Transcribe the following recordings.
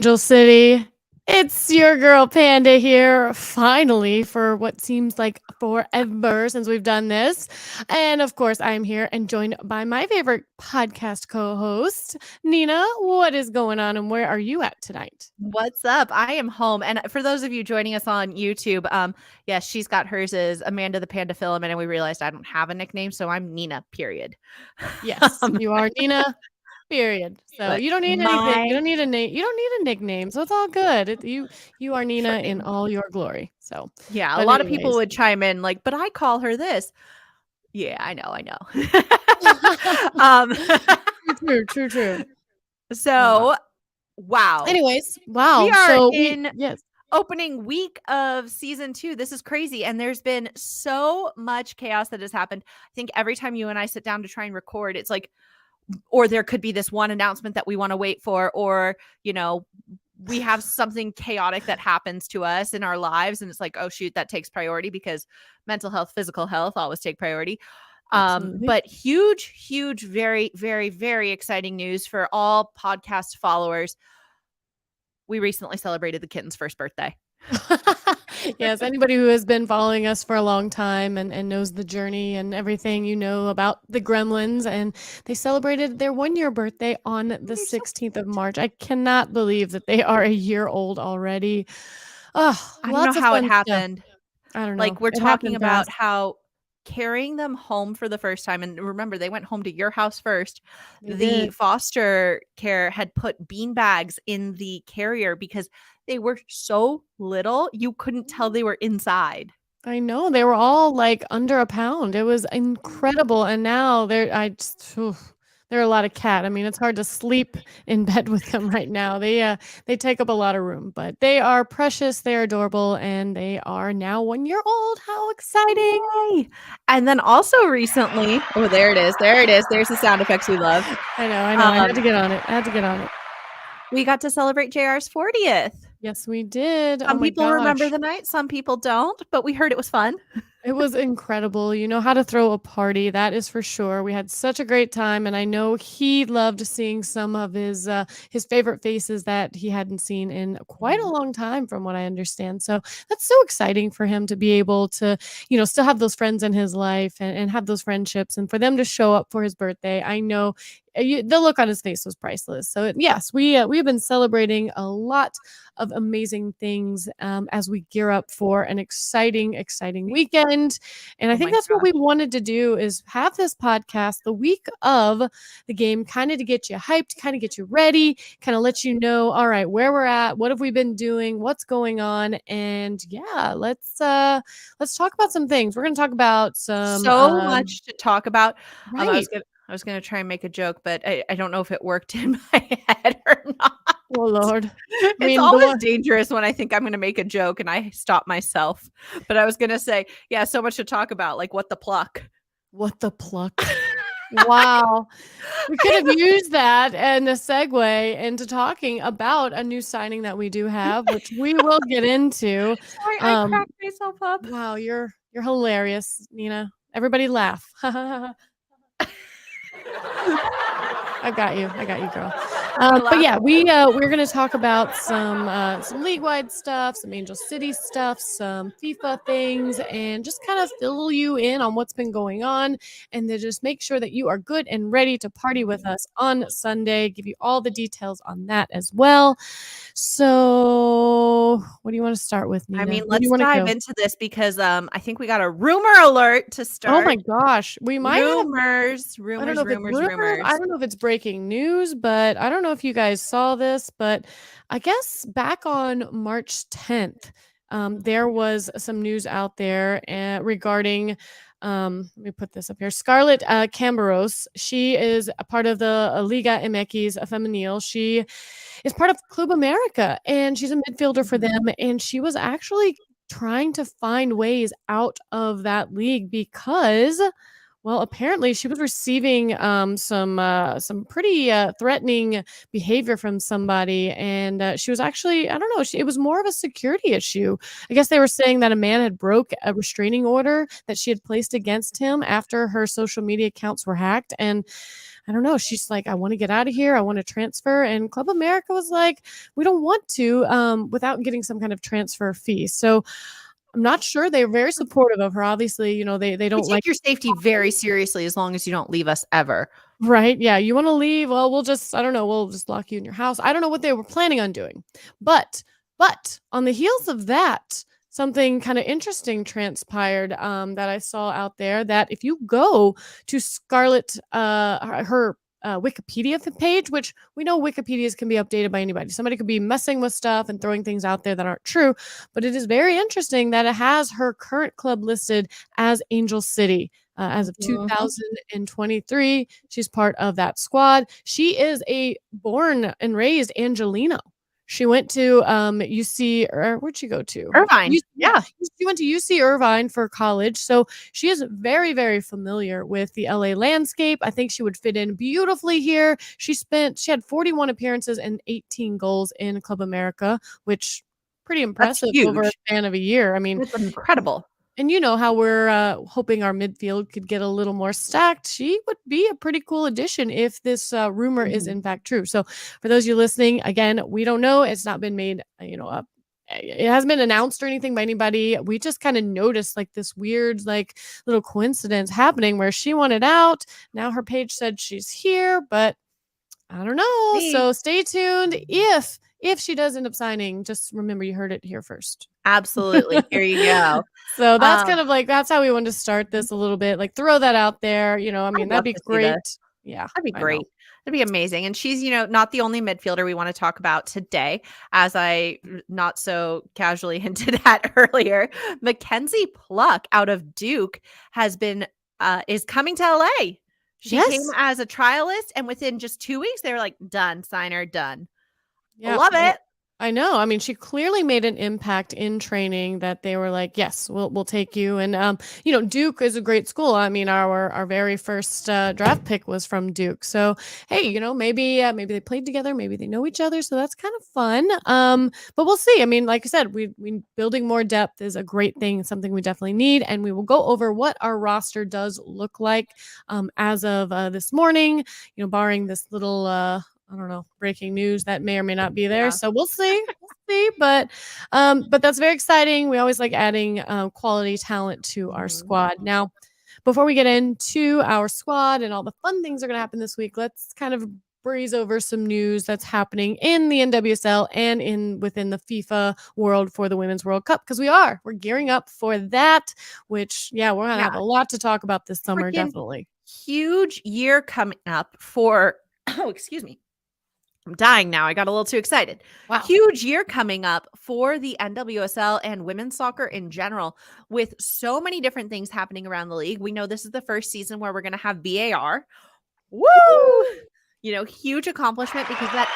Angel City. It's your girl Panda here, finally, for what seems like forever since we've done this. And of course, I'm here and joined by my favorite podcast co host, Nina. What is going on and where are you at tonight? What's up? I am home. And for those of you joining us on YouTube, yes, she's got hers is Amanda the Panda Filament, and we realized I don't have a nickname, so I'm Nina, period. Yes, Um, you are Nina, period. So but you don't need anything. You my don't need a name. You don't need a nickname. So it's all good. You are Nina in freaking all your glory. So, yeah, a but lot of people anyways. would chime in like, but I call her this. Yeah, I know. True. Wow. So wow. Anyways, We wow. are So we in yes. opening week of season 2. This is crazy. And there's been so much chaos that has happened. I think every time you and I sit down to try and record, it's like, or there could be this one announcement that we want to wait for, or, we have something chaotic that happens to us in our lives. And it's like, oh, shoot, that takes priority because mental health, physical health always take priority. Absolutely. But huge, very, very, very exciting news for all podcast followers. We recently celebrated the kitten's first birthday. Yes, anybody who has been following us for a long time and knows the journey and everything you know about the Gremlins, and they celebrated their 1-year birthday on the They're so 16th of March. I cannot believe that they are a year old already. Oh, I don't know lots of how it fun stuff. happened. I don't know. Like, we're It talking happened about fast. how carrying them home for the first time, and remember, they went home to your house first. They The did. foster care had put bean bags in the carrier because they were so little, you couldn't tell they were inside. I know, they were all, like, under a pound. It was incredible, and now they're a lot of cat. I mean, it's hard to sleep in bed with them right now. They take up a lot of room, but they are precious, they're adorable, and they are now 1 year old. How exciting! Yay! And then also recently, oh, there it is. There's the sound effects we love. I know, I had to get on it. We got to celebrate JR's 40th. Yes, we did. Oh Some my people remember gosh. the night, some people don't, but we heard it was fun. It was incredible. You know how to throw a party, that is for sure. We had such a great time, and I know he loved seeing some of his favorite faces that he hadn't seen in quite a long time, from what I understand. So that's so exciting for him to be able to, still have those friends in his life and have those friendships, and for them to show up for his birthday. I know the look on his face was priceless. So yes, we have been celebrating a lot of amazing things as we gear up for an exciting weekend. And I Oh think my that's what gosh. we wanted to do, is have this podcast the week of the game, kind of to get you hyped, kind of get you ready, kind of let you know, all right, where we're at, what have we been doing, what's going on. And yeah, let's talk about some things. We're going to talk about some So much to talk about. right. I was gonna try and make a joke, but I don't know if it worked in my head or not. Oh Lord. I It's mean, the always one dangerous when I think I'm gonna make a joke and I stop myself. But I was gonna say, yeah, so much to talk about, like what the pluck. what the pluck. Wow. We could have used that and a segue into talking about a new signing that we do have, which we will get into. Sorry, I cracked myself up. Wow, you're hilarious, Nina. Everybody laugh. I got you, girl. But yeah, we're gonna talk about some league-wide stuff, some Angel City stuff, some FIFA things, and just kind of fill you in on what's been going on, and to just make sure that you are good and ready to party with us on Sunday. Give you all the details on that as well. So, what do you want to start with, I Nina? mean, Where do you let's want to dive go? into this because I think we got a rumor alert to Oh my start. gosh, we might have. Rumors, I don't know if it's rumor. rumors. I don't know if it's breaking news, but I don't know if you guys saw this, but I guess back on March 10th, there was some news out there regarding. Let me put this up here. Scarlett Camberos. She is a part of the Liga MX Femenil. She is part of Club America, and she's a midfielder for them. And she was actually trying to find ways out of that league because Well, apparently she was receiving some pretty threatening behavior from somebody, and she was actually, I don't know, it was more of a security issue. I guess they were saying that a man had broke a restraining order that she had placed against him after her social media accounts were hacked, and I don't know. She's like, I want to get out of here. I want to transfer. And Club America was like, we don't want to without getting some kind of transfer fee. So I'm not sure. They're very supportive of her. Obviously, they We don't like. take your safety very seriously as long as you don't leave us ever. Right, yeah, you wanna leave? Well, I don't know, we'll just lock you in your house. I don't know what they were planning on doing. But on the heels of that, something kinda interesting transpired, that I saw out there, that if you go to Scarlett, her Wikipedia page, which we know Wikipedias can be updated by anybody. Somebody could be messing with stuff and throwing things out there that aren't true, but it is very interesting that it has her current club listed as Angel City. As of Mhm. 2023, she's part of that squad. She is a born and raised Angelino. She went to UC, or where'd she go to? Irvine. Yeah, Yeah. she went to UC Irvine for college, so she is very, very familiar with the LA landscape. I think she would fit in beautifully here. She had 41 appearances and 18 goals in Club America, which pretty That's impressive over a huge. span of a year. I mean, That's incredible. and you know how we're hoping our midfield could get a little more stacked. She would be a pretty cool addition if this rumor is Mhm. in fact true. So, for those of you listening, again, we don't know. It's not been made, up. It hasn't been announced or anything by anybody. We just kind of noticed like this weird, like little coincidence happening where she wanted out. Now her page said she's here, but I don't know. See? So stay tuned. If she does end up signing, just remember you heard it here first. Absolutely. Here you go. So that's Um, kind of like that's how we wanted to start this a little bit, like, throw that out there, I mean, I'd that'd love be to see this. great. Yeah, That'd be I know. great. That'd be amazing. And she's, not the only midfielder we want to talk about today, as I not so casually hinted at earlier. Mackenzie Pluck out of Duke has been is coming to LA. She came Yes. as a trialist, and within just 2 weeks, they were like, done, sign her, done. Yeah, Love it. I know. I mean, she clearly made an impact in training that they were like, "Yes, we'll take you." And Duke is a great school. I mean, our very first draft pick was from Duke. So hey, maybe they played together, maybe they know each other. So that's kind of fun. But we'll see. I mean, like I said, we building more depth is a great thing, something we definitely need, and we will go over what our roster does look like as of this morning. Barring this little. I don't know, breaking news that may or may not be there. Yeah. So we'll see. We'll see. But that's very exciting. We always like adding quality talent to our Mhm. squad. Now, before we get into our squad and all the fun things that are going to happen this week, let's kind of breeze over some news that's happening in the NWSL and within the FIFA world for the Women's World Cup, because we're gearing up for that, which yeah, we're going to have Yeah. a lot to talk about this summer, Freaking definitely. huge year coming up for, oh, excuse me. I'm dying now. I got a little too excited. Wow. Huge year coming up for the NWSL and women's soccer in general, with so many different things happening around the league. We know this is the first season where we're going to have VAR. Woo! Huge accomplishment, because that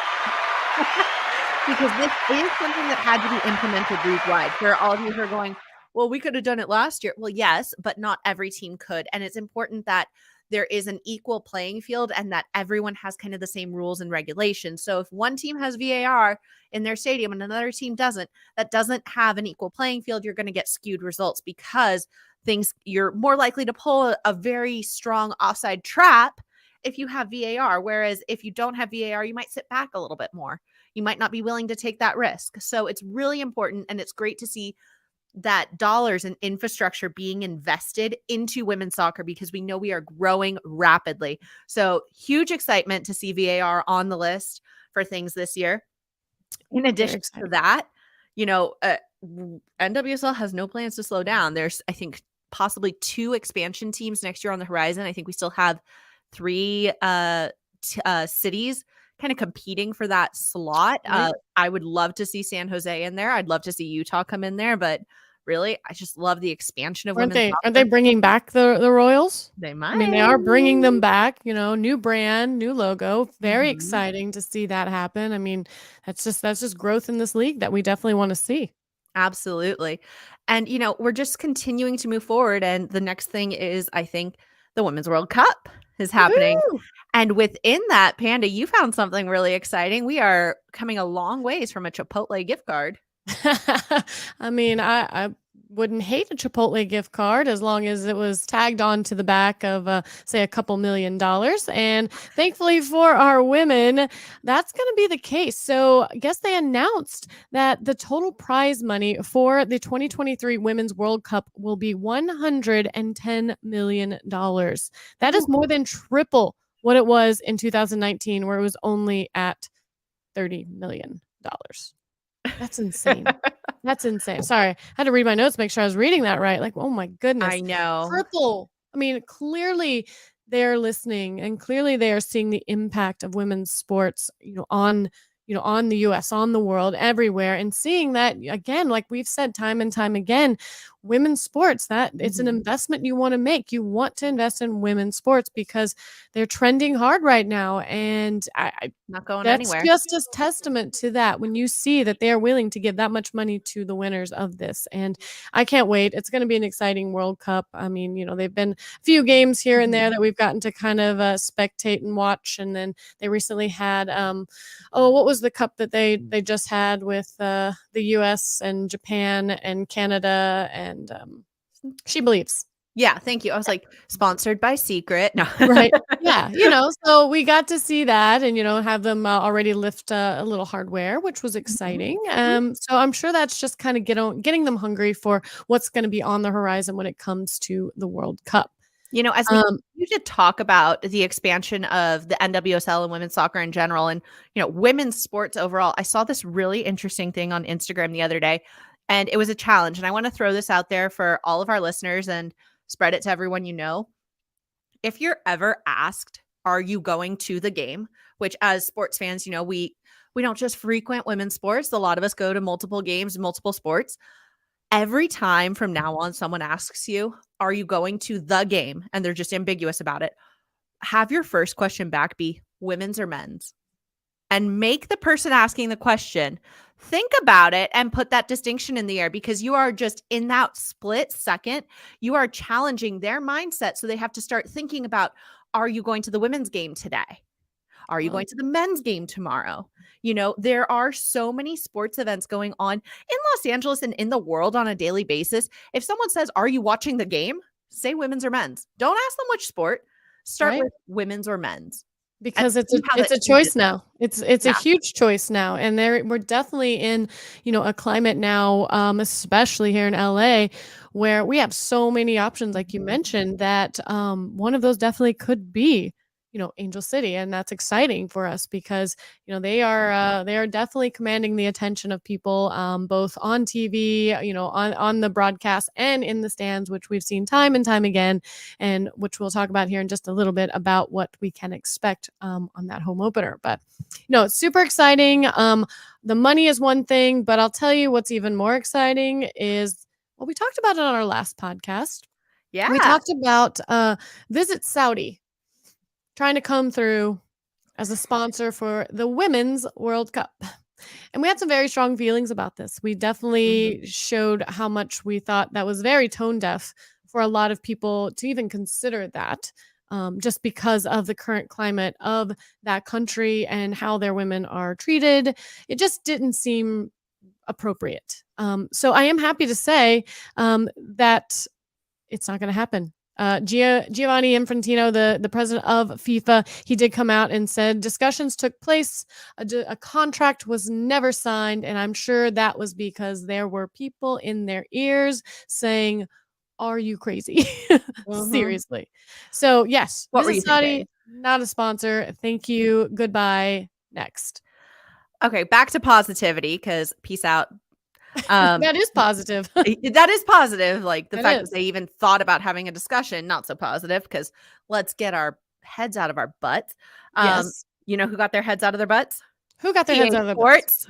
because this is something that had to be implemented league wide. There are all of you who are going, well, we could have done it last year. Well, yes, but not every team could. And it's important that there is an equal playing field and that everyone has kind of the same rules and regulations. So if one team has VAR in their stadium and another team doesn't, that doesn't have an equal playing field, you're going to get skewed results, because you're more likely to pull a very strong offside trap if you have VAR. Whereas if you don't have VAR, you might sit back a little bit more. You might not be willing to take that risk. So it's really important, and it's great to see that dollars and infrastructure being invested into women's soccer, because we know we are growing rapidly. So huge excitement to see VAR on the list for things this year. In Very addition to exciting. that, NWSL has no plans to slow down. There's, I think, possibly 2 expansion teams next year on the horizon. I think we still have 3 cities kind of competing for that slot. Right. I would love to see San Jose in there. I'd love to see Utah come in there, but really, I just love the expansion of women's Aren't they soccer. bringing back the Royals? They I mean, they are might. bringing them back, new brand, new logo. Very Mhm. exciting to see that happen. I mean, that's just growth in this league that we definitely want to see. Absolutely. And, we're just continuing to move forward. And the next thing is, I think, the Women's World Cup is happening. Woohoo! And within that, Panda, you found something really exciting. We are coming a long ways from a Chipotle gift card. I mean, I wouldn't hate a Chipotle gift card as long as it was tagged on to the back of, say, a couple $1,000,000. And thankfully for our women, that's going to be the case. So, I guess they announced that the total prize money for the 2023 Women's World Cup will be $110 million. That is more than triple what it was in 2019, where it was only at $30 million. That's insane. That's insane. Sorry, I had to read my notes, make sure I was reading that right. Like, oh my goodness, I know. triple. I mean, clearly they're listening, and clearly they are seeing the impact of women's sports, on the US, on the world, everywhere, and seeing that again, like we've said time and time again, women's sports, that it's an investment you want to make. You want to invest in women's sports because they're trending hard right now, and Not going that's anywhere. just a testament to that when you see that they are willing to give that much money to the winners of this. And I can't wait. It's going to be an exciting World Cup. I mean, they've been a few games here and there that we've gotten to kind of spectate and watch. And then they recently had, what was the cup that they just had with the US and Japan and Canada and She Believes. Yeah, thank you. I was like, sponsored by Secret. No. Right. Yeah. So we got to see that and, have them already lift a little hardware, which was exciting. So I'm sure that's just kind of getting them hungry for what's going to be on the horizon when it comes to the World Cup. As we continue to talk about the expansion of the NWSL and women's soccer in general and, women's sports overall, I saw this really interesting thing on Instagram the other day, and it was a challenge. And I want to throw this out there for all of our listeners and spread it to everyone you know. If you're ever asked, are you going to the game? Which as sports fans, we don't just frequent women's sports. A lot of us go to multiple games, multiple sports. Every time from now on, someone asks you, are you going to the game? And they're just ambiguous about it. Have your first question back be women's or men's, and make the person asking the question think about it and put that distinction in the air, because you are just in that split second, you are challenging their mindset. So they have to start thinking about, are you going to the women's game today? Are you going to the men's game tomorrow? There are so many sports events going on in Los Angeles and in the world on a daily basis. If someone says, are you watching the game? Say women's or men's. Don't ask them which sport. Start with women's or men's. Because it's a choice now. It's a huge choice now. And we're definitely in, a climate now, especially here in LA, where we have so many options, like you mentioned, that one of those definitely could be, Angel City. And that's exciting for us because, they are definitely commanding the attention of people, both on TV, on the broadcast and in the stands, which we've seen time and time again, and which we'll talk about here in just a little bit about what we can expect on that home opener. But, it's super exciting. The money is one thing, but I'll tell you what's even more exciting is, well, we talked about it on our last podcast. Yeah. We talked about Visit Saudi trying to come through as a sponsor for the Women's World Cup. And we had some very strong feelings about this. We definitely showed how much we thought that was very tone deaf for a lot of people to even consider that, just because of the current climate of that country and how their women are treated. It just didn't seem appropriate. So I am happy to say that it's not going to happen. Gianni Infantino, the president of FIFA, he did come out and said discussions took place. A contract was never signed. And I'm sure that was because there were people in their ears saying, are you crazy? Seriously. So yes, What were you Visit Saudi, thinking? not a sponsor. Thank you. Goodbye. Next. Okay, back to positivity, because peace out. That is positive. That is positive. Like the fact is. that they even thought about having a discussion, not so positive, because let's get our heads out of our butts. Yes. You know who got their heads out of their butts? Who got their heads out of their butts?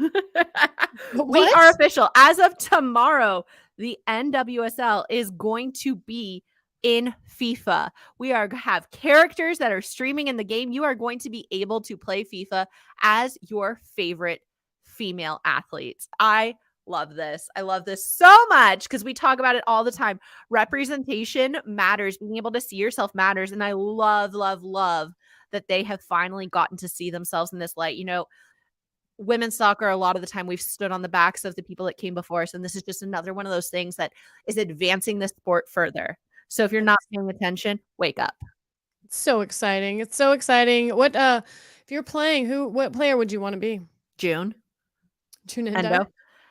We are official. As of tomorrow, the NWSL is going to be in FIFA. We have characters that are streaming in the game. You are going to be able to play FIFA as your favorite female athletes. I love this. I love this so much because we talk about it all the time. Representation matters. Being able to see yourself matters. And I love, love, love that they have finally gotten to see themselves in this light. You know, women's soccer, a lot of the time we've stood on the backs of the people that came before us. And this is just another one of those things that is advancing the sport further. So if you're not paying attention, wake up. It's so exciting. It's so exciting. If you're playing, what player would you want to be? June. Tune Endo.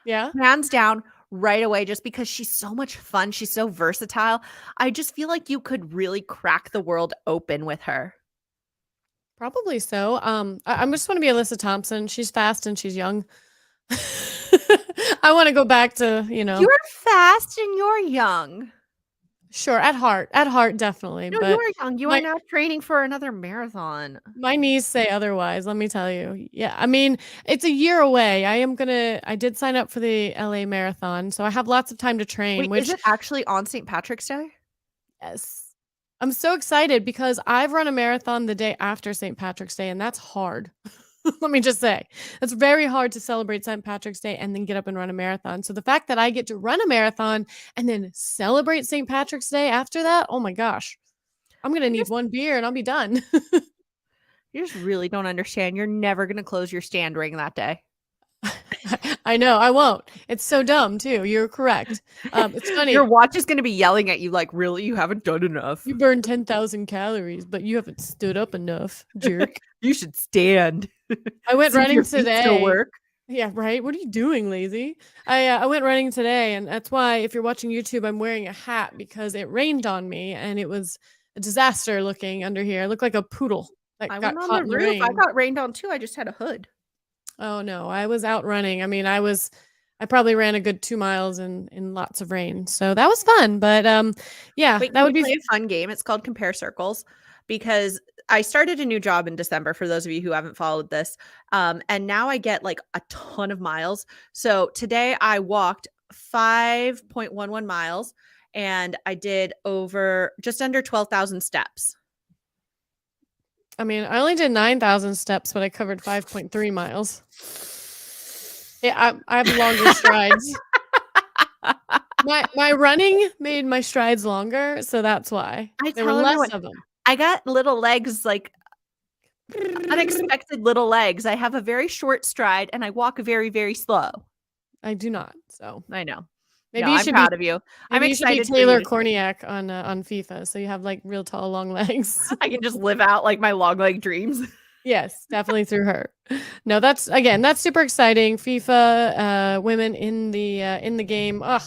Yeah. Hands down right away, just because she's so much fun. She's so versatile. I just feel like you could really crack the world open with her. Probably so. I just want to be Alyssa Thompson. She's fast and she's young. I want to go back to, You're fast and you're young. Sure, at heart, definitely. No, But you're young. You are now training for another marathon. my knees say otherwise, let me tell you. Yeah, I mean, it's a year away. I did sign up for the LA Marathon, so I have lots of time to train, Wait, is it actually on St. Patrick's Day? yes. I'm so excited because I've run a marathon the day after St. Patrick's Day, and that's hard. Let me just say, it's very hard to celebrate St. Patrick's Day and then get up and run a marathon. So the fact that I get to run a marathon and then celebrate St. Patrick's Day after that, oh my gosh, I'm going to need one beer and I'll be done. You just really don't understand. You're never going to close your stand ring that day. I know, I won't. It's so dumb too. You're correct. It's funny. Your watch is going to be yelling at you like, really? You haven't done enough. You burned 10,000 calories, but you haven't stood up enough, jerk. You should stand. I went running today. Still work. Yeah, right. What are you doing, lazy? I went running today, and that's why if you're watching YouTube, I'm wearing a hat because it rained on me, and it was a disaster looking under here. I look like a poodle that I got went on caught the in the roof. rain. I got rained on too. I just had a hood. Oh no, I was out running. I mean, I probably ran a good 2 miles in lots of rain, so that was fun. But yeah, Wait, that would be play a fun game. It's called Compare Circles because I started a new job in December for those of you who haven't followed this. And now I get like a ton of miles. So today I walked 5.11 miles and I did over just under 12,000 steps. I mean, I only did 9,000 steps, but I covered 5.3 miles. Yeah, I have longer strides. My running made my strides longer, so that's why. There were less of them. I got little legs, like unexpected little legs. I have a very short stride and I walk very, very slow. I do not, so I know. maybe I'm proud of you. I'm excited. Taylor Korniak on FIFA, so you have like real tall, long legs. I can just live out like my long leg dreams. Yes, definitely through her. No, that's super exciting. FIFA, women in the game. Ugh,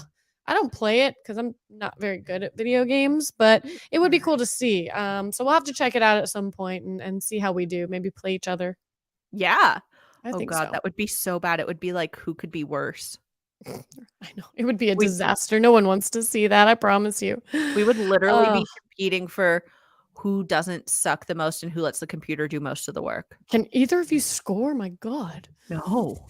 I don't play it because I'm not very good at video games, but it would be cool to see. So we'll have to check it out at some point and see how we do. Maybe play each other. Yeah. I think God, so. that would be so bad. It would be like, who could be worse? I know. It would be a disaster. No one wants to see that, I promise you. We would literally be competing for who doesn't suck the most and who lets the computer do most of the work. Can either of you score? My God. No.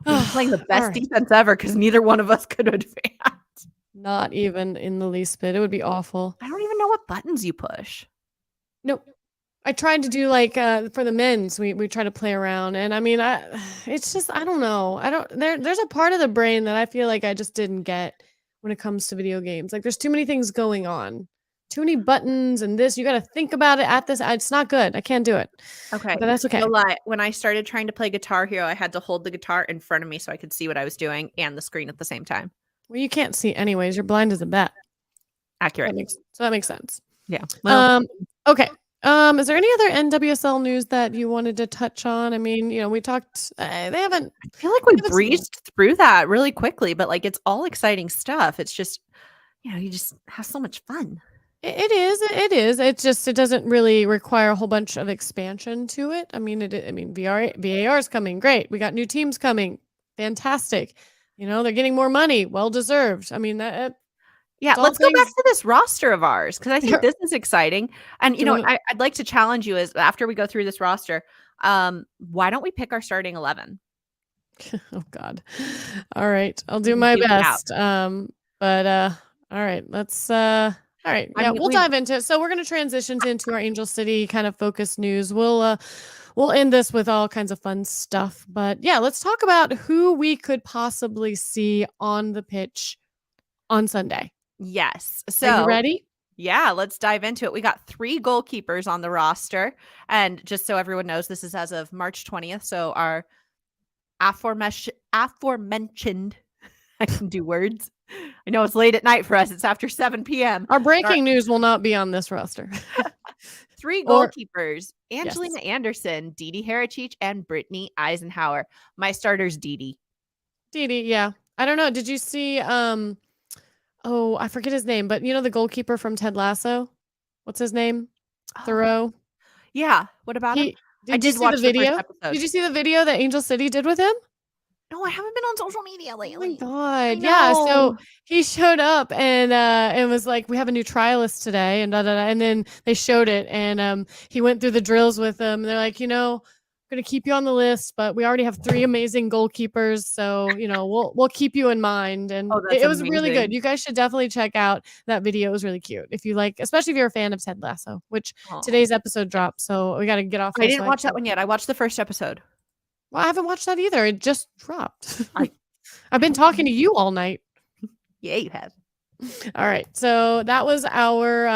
We're playing the best defense ever because neither one of us could advance. Not even in the least bit. It would be awful. I don't even know what buttons you push. No. I tried to do like for the men's, we try to play around, and I mean, it's just I don't know. There's a part of the brain that I feel like I just didn't get when it comes to video games. Like there's too many things going on, too many buttons, and this you got to think about it at this. It's not good. I can't do it. Okay, but that's okay. No lie. When I started trying to play Guitar Hero, I had to hold the guitar in front of me so I could see what I was doing and the screen at the same time. Well, you can't see anyways. You're blind as a bat. Accurate. That makes sense. Yeah. Well, okay. Is there any other NWSL news that you wanted to touch on? I mean, we talked. They haven't. I feel like we breezed through that really quickly, but like it's all exciting stuff. It's just, you just have so much fun. It is. It is. It doesn't really require a whole bunch of expansion to it. I mean, VAR is coming. Great. We got new teams coming. Fantastic. They're getting more money. Well deserved. I mean that. Yeah, let's go back to this roster of ours because I think this is exciting. And I'd like to challenge you as after we go through this roster, why don't we pick our starting 11? Oh God! All right, I'll do my best. All right, let's. All right, yeah, we'll dive into it. So we're going to transition into our Angel City kind of focus news. We'll we'll end this with all kinds of fun stuff. But yeah, let's talk about who we could possibly see on the pitch on Sunday. Yes. Are you So, ready? yeah, let's dive into it. We got 3 goalkeepers on the roster, and just so everyone knows, this is as of March 20th, so our aforementioned I can do words. I know it's late at night for us, it's after 7 PM. Our Our breaking news will not be on this roster. 3 Or goalkeepers, yes. Angelina Anderson, Didi Harachich, and Brittany Eisenhower. My starter's Didi. Didi, yeah. I don't know. Did you see oh, I forget his name, but you know the goalkeeper from Ted Lasso? What's his name? Oh, Thoreau. yeah. What about him? He I did you did see the watch the first video? episode. Did you see the video that Angel City did with him? No, I haven't been on social media Oh my lately. I god. Yeah, so know. he showed up and was like, "We have a new trialist today," and da da da, and then they showed it and he went through the drills with them. They're like, "I'm gonna keep you on the list, but we already have 3 amazing goalkeepers, so, we'll keep you in mind." And Oh, it, that's it was really good. amazing. You guys should definitely check out that video. It was really cute. If you like, especially if you're a fan of Ted Lasso, which Oh. today's episode dropped, so we got to get off I here didn't so I watch that can. one yet. I watched the first episode. Well, I haven't watched that either. It just dropped. I I've been talking to you all night. Yeah, you have. All right. So that was our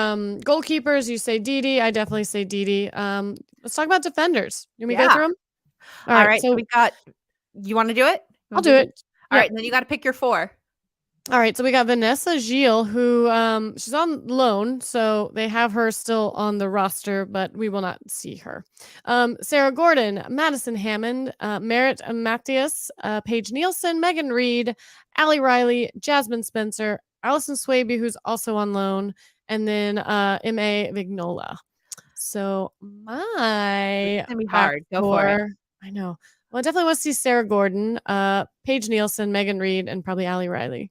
goalkeepers. You say Didi. I definitely say Didi. Let's talk about defenders. Can we go Yeah. through them? All All right. right, so So we got you wanna do it? You I'll wanna do it. All Yep. right, and then you gotta pick your 4. All right. So we got Vanessa Gilles, who she's on loan, so they have her still on the roster, but we will not see her. Sarah Gordon, Madison Hammond, Merritt Matthias, Paige Nielsen, Megan Reed, Allie Riley, Jasmine Spencer, Allison Swaby, who's also on loan, and then M.A. Vignola. So my gonna be back hard. Go for it. four, I know. Well, I definitely want to see Sarah Gordon, Paige Nielsen, Megan Reed, and probably Allie Riley.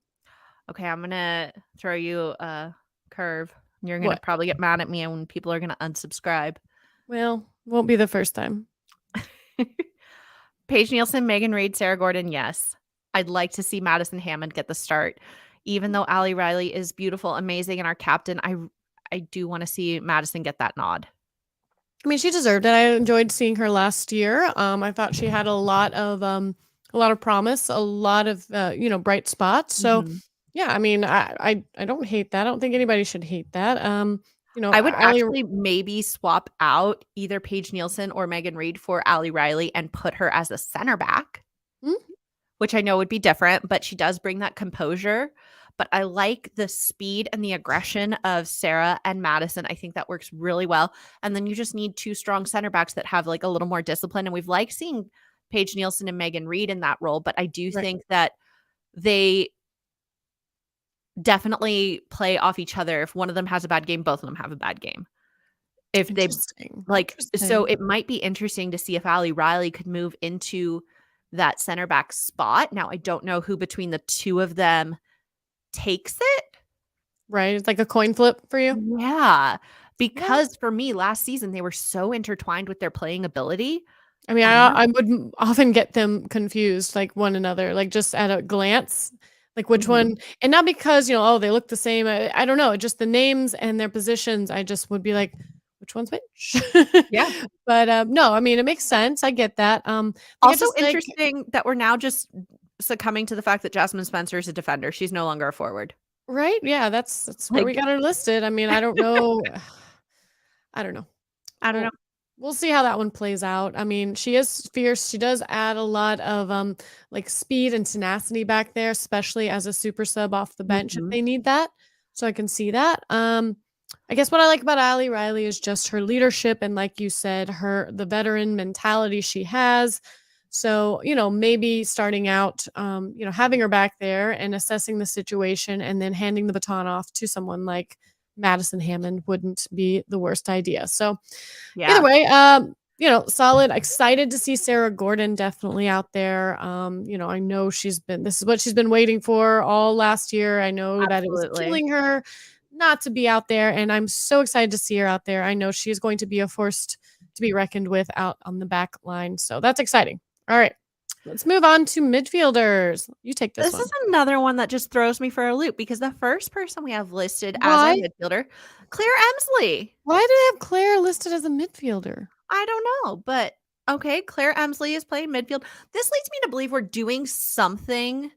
Okay, I'm gonna throw you a curve. You're gonna What? probably get mad at me and people are gonna unsubscribe. Well, won't be the first time. Paige Nielsen, Megan Reed, Sarah Gordon, yes. I'd like to see Madison Hammond get the start. Even though Allie Riley is beautiful, amazing, and our captain, I do want to see Madison get that nod. I mean, she deserved it. I enjoyed seeing her last year. I thought she had a lot of promise, a lot of bright spots. So Mhm. yeah, I mean, I don't hate that. I don't think anybody should hate that. I would Allie, actually maybe swap out either Paige Nielsen or Megan Reed for Allie Riley and put her as a center back, Hmm? which I know would be different, but she does bring that composure. But I like the speed and the aggression of Sarah and Madison. I think that works really well. And then you just need 2 strong center backs that have like a little more discipline. And we've liked seeing Paige Nielsen and Megan Reed in that role, but I do right. think that they definitely play off each other. If one of them has a bad game, both of them have a bad game. If they Interesting. like, so Interesting. it might be interesting to see if Allie Riley could move into that center back spot. Now, I don't know who between the 2 of them takes it. Right. It's like a coin flip for you. Yeah, Yeah. because for me, last season, they were so intertwined with their playing ability. I mean, I don't know. I would often get them confused, like one another, like just at a glance, like which Mhm. one, and not because oh they look the same. I don't know, just the names and their positions. I just would be like, which one's which? Yeah. But no, I mean it makes sense. I get that. I think I Also just like interesting that we're now just succumbing to the fact that Jasmine Spencer is a defender. She's no longer a forward. right. Yeah, that's where we Like, got her listed. I mean, I don't know. I don't know. I don't know. We'll see how that one plays out. I mean, she is fierce. She does add a lot of like speed and tenacity back there, especially as a super sub off the bench if Mhm. they need that. So I can see that. I guess what I like about Allie Riley is just her leadership and like you said, the veteran mentality she has. So, maybe starting out, having her back there and assessing the situation and then handing the baton off to someone like Madison Hammond wouldn't be the worst idea. So Yeah. either way, solid. Excited to see Sarah Gordon definitely out there. I know this is what she's been waiting for all last year. I know that it was Absolutely. killing her not to be out there, and I'm so excited to see her out there. I know she is going to be a force to be reckoned with out on the back line. So that's exciting. All right. Let's move on to midfielders. You take this This one. is another one that just throws me for a loop because the first person we have listed as our Why? midfielder, Claire Emsley. Why do they have Claire listed as a midfielder? I don't know, but Okay, Claire Emsley is playing midfield. This leads me to believe we're doing something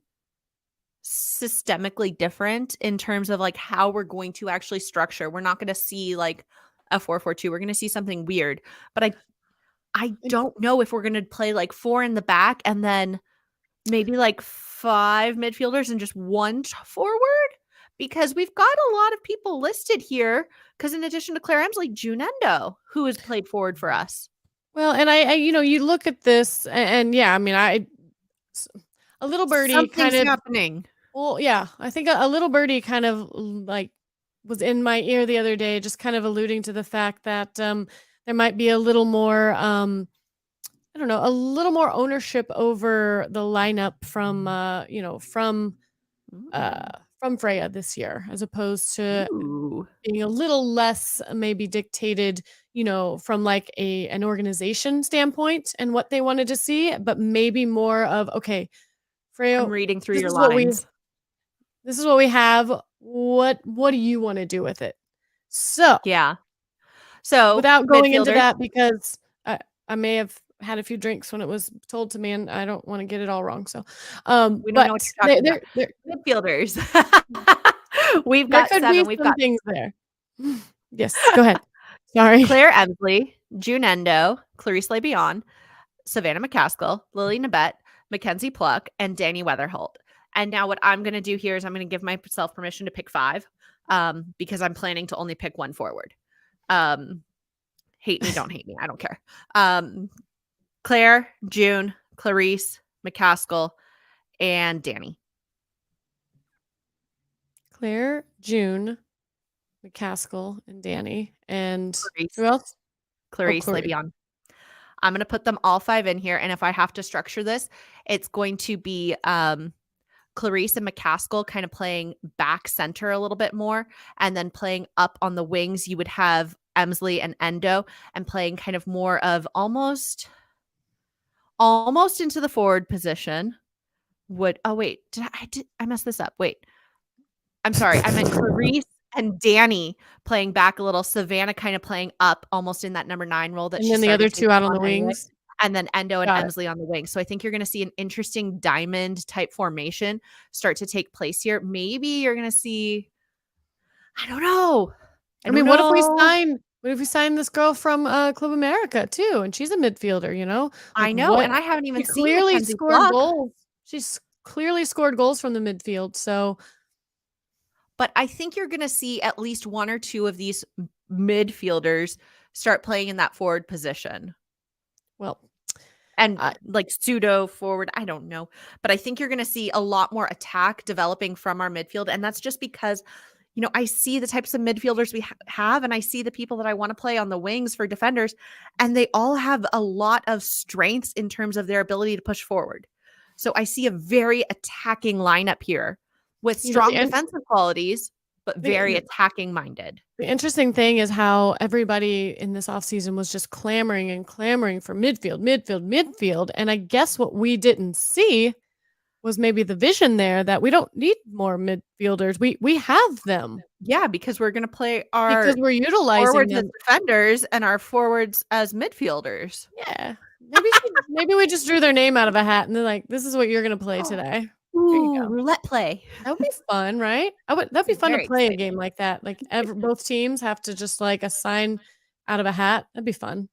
systemically different in terms of like how we're going to actually structure. We're not going to see like a 4-4-2. We're going to see something weird. But I don't know if we're going to play like 4 in the back and then maybe like 5 midfielders and just 1 forward, because we've got a lot of people listed here, because in addition to Claire Emsley, June Endo, who has played forward for us. Well, and I you look at this and yeah, I mean, a little birdie kind Something's of happening. well, yeah, I think a little birdie kind of like was in my ear the other day, just kind of alluding to the fact that there might be a little more, I don't know, a little more ownership over the lineup from, uh, Ooh. from Freya this year, as opposed to Ooh. being a little less maybe dictated, from like an organization standpoint and what they wanted to see, but maybe more of okay, Freya, I'm reading through this your is what we lines. this is what we have. What do you want to do with it? So, Yeah. So, without going into midfielders. that, because I may have had a few drinks when it was told to me, and I don't want to get it all wrong. So, We don't know what but you're talking about. there Midfielders. We've there got could be 7. We've some got things there. Yes, go ahead. Sorry. Claire Emsley, June Endo, Clarice Lebion, Savannah McCaskill, Lily Nabet, Mackenzie Pluck, and Danny Weatherholt. And now what I'm going to do here is I'm going to give myself permission to pick 5, because I'm planning to only pick 1 forward. Hate me, don't hate me. I don't care. Claire, June, Clarice, McCaskill, and Danny. Claire, June, McCaskill, and Danny, and Clarice. who else? Clarice Clarice. Lebion. I'm going to put them all 5 in here. And if I have to structure this, it's going to be Clarice and McCaskill kind of playing back center a little bit more. And then playing up on the wings, you would have Emsley and Endo, and playing kind of more of almost into the forward position. Wait, I mess this up? Wait, I'm sorry. I meant Clarice and Danny playing back a little. Savannah kind of playing up almost in that number 9 role that And she then the started other 2 taking out on the anyway. wings. And then Endo and Got it. Emsley on the wing. So I think you're going to see an interesting diamond type formation start to take place here. Maybe you're going to see, I don't know. I mean, what if we sign this girl from Club America too, and she's a midfielder, I Like know, what and I haven't even she seen clearly Mackenzie scored Block. goals. She's clearly scored goals from the midfield. So, but I think you're going to see at least 1 or 2 of these midfielders start playing in that forward position. well, And like pseudo forward, I don't know. But I think you're going to see a lot more attack developing from our midfield. And that's just because, I see the types of midfielders we have, and I see the people that I want to play on the wings for defenders. And they all have a lot of strengths in terms of their ability to push forward. So I see a very attacking lineup here with strong defensive qualities, but very attacking minded. The interesting thing is how everybody in this offseason was just clamoring and clamoring for midfield. And I guess what we didn't see was maybe the vision there that we don't need more midfielders. We have them. Yeah, because we're going to play our Because we're utilizing forwards them. as defenders and our forwards as midfielders. Yeah. Maybe we just drew their name out of a hat and they're like, this is what you're going to play today. Ooh, roulette play. That would be fun, right? That'd be fun Very to play exciting. a game like that. Like both teams have to just like assign out of a hat. That'd be fun.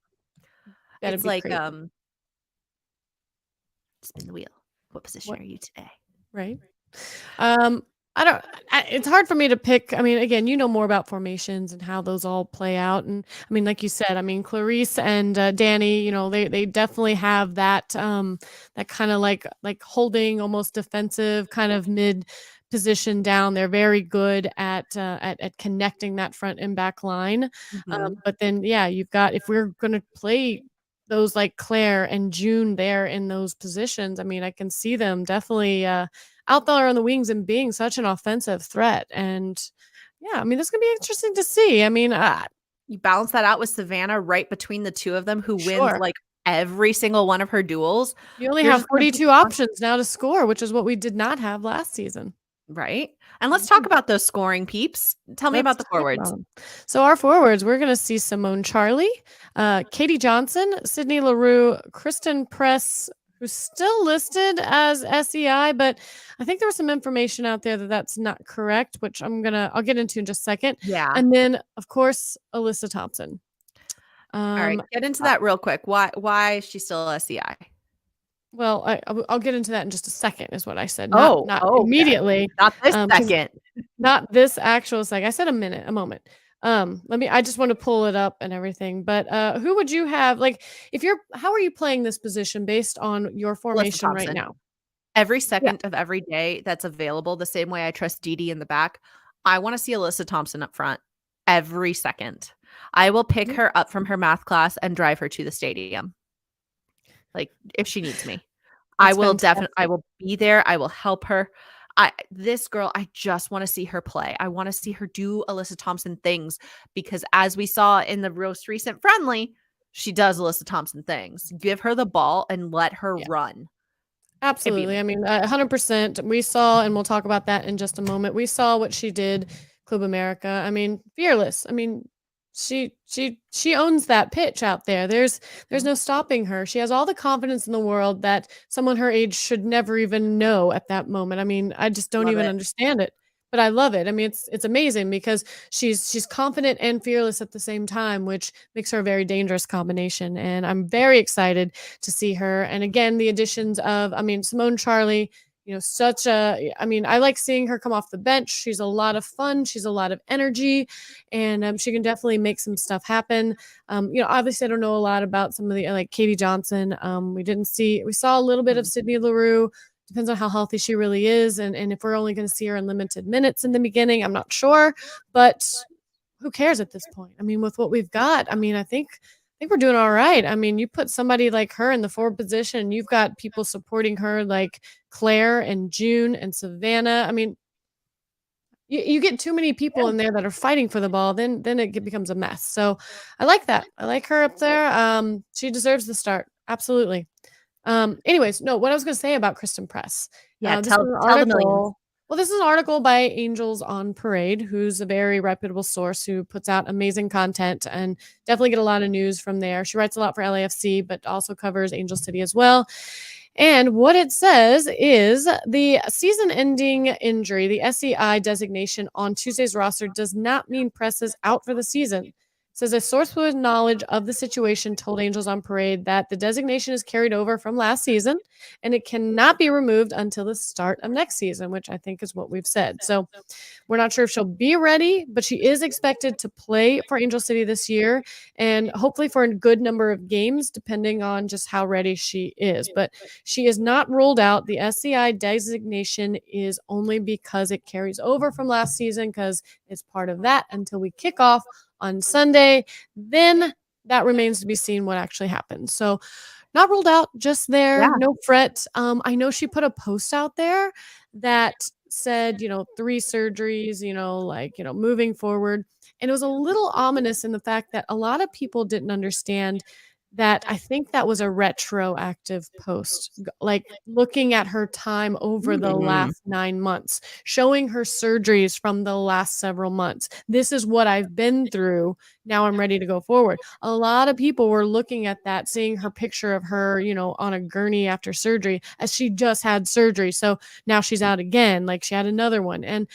That'd It's be like crazy. spin the wheel. What position are you today? Right. It's hard for me to pick. I mean, again, you know more about formations and how those all play out. And I mean, like you said, I mean, Clarice and Danny, they definitely have that that kind of like holding almost defensive kind of mid position down. They're very good at connecting that front and back line. Mhm. But then, yeah, you've got, if we're going to play those like Claire and June there in those positions, I mean, I can see them definitely out there on the wings and being such an offensive threat. And yeah, I mean, this is gonna be interesting to see. I mean, You balance that out with Savannah right between the 2 of them, who wins sure. like every single one of her duels. You only You're have just gonna be 42 options now to score, which is what we did not have last season. Right. And let's talk about those scoring peeps. Tell me Let's about the talk about forwards. 'em. So our forwards, we're gonna see Simone Charlie, Katie Johnson, Sydney Leroux, Kristen Press, who's still listed as SEI, but I think there was some information out there that that's not correct, which I'll get into in just a second. Yeah. And then, of course, Alyssa Thompson. All right. Um, Get into uh, that real quick. Why is she still SEI? well, I'll get into that in just a second, is what I said, Oh, not okay. immediately, Not this 'cause second. not this actual sec I said a moment. I just want to pull it up and everything. But who would you have like if you're how are you playing this position based on your Alyssa formation right Thompson. now? Every Yeah. second of every day that's available, the same way I trust Dee in the back, I wanna see Alyssa Thompson up front every second. I will pick Mhm. her up from her math class and drive her to the stadium, like, if she needs me. That's I fantastic. will be there, I will help her. This girl, I just wanna see her play. I wanna see her do Alyssa Thompson things because as we saw in the most recent friendly, she does Alyssa Thompson things. Give her the ball and let her Yeah. run. It'd be Absolutely. I amazing. mean, 100%. We saw, and we'll talk about that in just a moment. We saw what she did, Club America. I mean, fearless. I mean, she owns that pitch out there. There's Mhm. no stopping her. She has all the confidence in the world that someone her age should never even know at that moment. I mean, I just don't Love even it. understand it. But I love it. I mean, it's amazing because she's confident and fearless at the same time, which makes her a very dangerous combination. And I'm very excited to see her. And again, the additions of, I mean, Simone Charlie, I mean, I like seeing her come off the bench. She's a lot of fun. She's a lot of energy, and she can definitely make some stuff happen. Obviously, I don't know a lot about some of the like Katie Johnson. We saw a little bit of Mhm. Sydney Leroux. Depends on how healthy she really is, and if we're only going to see her in limited minutes in the beginning, I'm not sure. But who cares at this point? I mean, with what we've got, I mean, I think we're doing all right. I mean, you put somebody like her in the forward position, you've got people supporting her like Claire and June and Savannah. I mean, you get too many people Yeah. in there that are fighting for the ball, then becomes a mess. So I like that. I like her up there. She deserves the start. Absolutely. Anyways, no, what I was gonna say about Kristen Press. Yeah, This is an tell the millions. article this is an article by Angels on Parade, who's a very reputable source who puts out amazing content and definitely get a lot of news from there. She writes a lot for LAFC, but also covers Angel City as well. And what it says is the season ending injury, the SEI designation on Tuesday's roster does not mean Press is out for the season. Says a source with knowledge of the situation told Angels on Parade that the designation is carried over from last season and it cannot be removed until the start of next season, which I think is what we've said. So we're not sure if she'll be ready, but she is expected to play for Angel City this year and hopefully for a good number of games, depending on just how ready she is. But she is not ruled out. The SCI designation is only because it carries over from last season because it's part of that until we kick off on Sunday. Then that remains to be seen what actually happens. So not ruled out, just there, Yeah. no fret. I know she put a post out there that said, 3 surgeries, moving forward. And it was a little ominous in the fact that a lot of people didn't understand that I think that was a retroactive post, like looking at her time over the Mhm. last 9 months, showing her surgeries from the last several months. This is what I've been through. Now I'm ready to go forward. A lot of people were looking at that, seeing her picture of her, on a gurney after surgery as she just had surgery. So now she's out again, like she had another one. And,